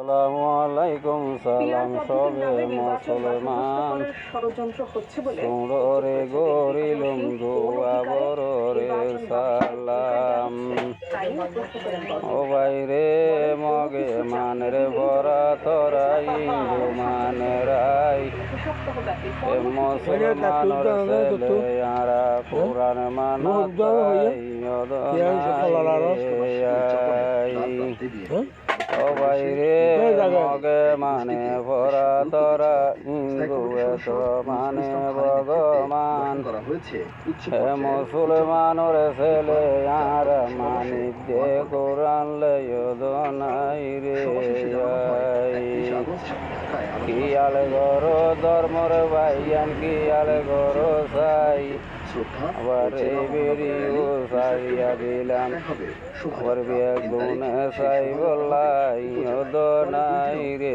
আসসালামু আলাইকুম সালাম সবে মুসলমান তোমরে গরিলুম দুয়া বররে সালাম ও বাইরে মগে মানরে ভরা তোরা ইন্দু মানেরাই এ মুসলমানর ছেলে আরা কোরআন মানাতাই ও বাইরে মগে মানে ভরা তোরা ইন্দু এত মানে ভগবান হে মুসলমানর ছেলে আর মানি দে কোরআন লয় রে কিয়াল গর ধর্মর ভাইয়ান কিয়াল গর সাই আবার বেরিও সারিয়া দিলাম আবার বেগুনে সাই বলাই নাই রে